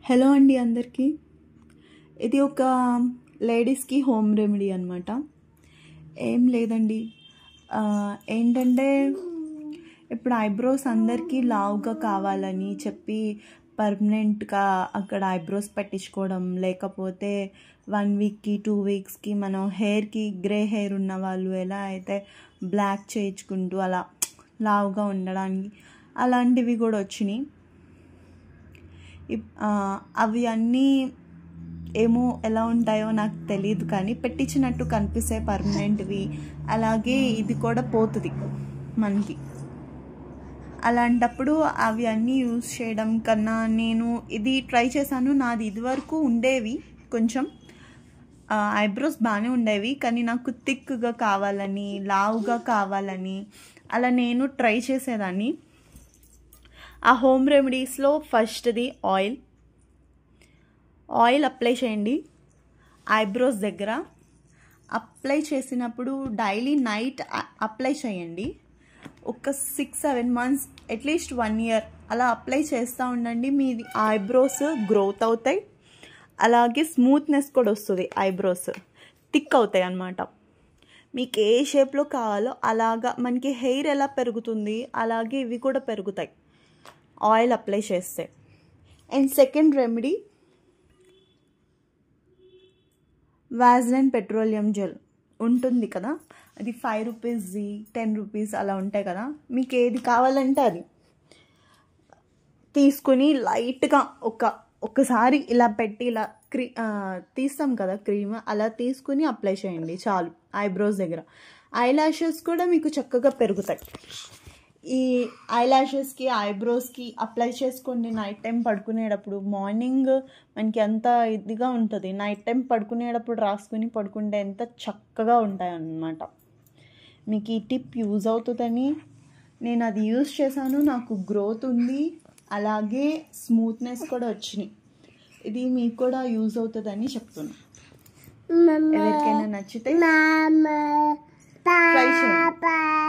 Hello అండి అందరికీ. ఇది ఒక లేడీస్కి హోమ్ రెమెడీ అనమాట. ఏం లేదండి, ఏంటంటే ఇప్పుడు ఐబ్రోస్ అందరికీ లావుగా కావాలని చెప్పి పర్మనెంట్గా అక్కడ ఐబ్రోస్ పెట్టించుకోవడం, లేకపోతే 1 వీక్కి 2 వీక్స్కి మనం హెయిర్కి గ్రే హెయిర్ ఉన్న వాళ్ళు ఎలా అయితే బ్లాక్ చేయించుకుంటూ అలా లావుగా ఉండడానికి అలాంటివి కూడా వచ్చినాయి. అవి అన్నీ ఏమో ఎలా ఉంటాయో నాకు తెలియదు, కానీ పెట్టించినట్టు కనిపిస్తే పర్మనెంట్వి. అలాగే ఇది కూడా పోతుంది మనకి. అలాంటప్పుడు అవి అన్నీ యూజ్ చేయడం కన్నా నేను ఇది ట్రై చేశాను. నాది ఇదివరకు ఉండేవి కొంచెం ఐబ్రోస్ బాగానే ఉండేవి, కానీ నాకు థిక్గా కావాలని, లావుగా కావాలని అలా నేను ట్రై చేసేదాన్ని. ఆ హోమ్ రెమెడీస్లో ఫస్ట్ది ఆయిల్ అప్లై చేయండి ఐబ్రోస్ దగ్గర. అప్లై చేసినప్పుడు డైలీ నైట్ అప్లై చేయండి. ఒక 6-7 మంత్స్, అట్లీస్ట్ 1 ఇయర్ అలా అప్లై చేస్తూ ఉండండి. మీది ఐబ్రోస్ గ్రోత్ అవుతాయి, అలాగే స్మూత్నెస్ కూడా వస్తుంది. ఐబ్రోస్ థిక్ అవుతాయి అన్నమాట. మీకు ఏ షేప్లో కావాలో అలాగా మనకి హెయిర్ ఎలా పెరుగుతుంది అలాగే ఇవి కూడా పెరుగుతాయి ఆయిల్ అప్లై చేస్తే. And second remedy Vaseline petroleum gel ఉంటుంది కదా, అది 5 రూపీస్ది 10 రూపీస్ అలా ఉంటాయి కదా. మీకు ఏది కావాలంటే అది తీసుకుని లైట్గా ఒక్కసారి ఇలా పెట్టి ఇలా తీస్తాం కదా క్రీమ్, అలా తీసుకుని అప్లై చేయండి చాలు ఐబ్రోస్ దగ్గర. ఐలాషెస్ కూడా మీకు చక్కగా పెరుగుతాయి. ఈ ఐలాషెస్కి ఐబ్రోస్కి అప్లై చేసుకోండి నైట్ టైం పడుకునేటప్పుడు. మార్నింగ్ మనకి అంత ఇదిగా ఉంటుంది, నైట్ టైం పడుకునేటప్పుడు రాసుకుని పడుకుంటే ఎంత చక్కగా ఉంటాయి అన్నమాట. మీకు ఈ టిప్ యూజ్ అవుతుందని నేను అది యూజ్ చేశాను. నాకు గ్రోత్ ఉంది, అలాగే స్మూత్నెస్ కూడా వచ్చినాయి. ఇది మీకు కూడా యూజ్ అవుతుందని చెప్తున్నాను. ఎవరికైనా నచ్చితే ట్రై చేయండి.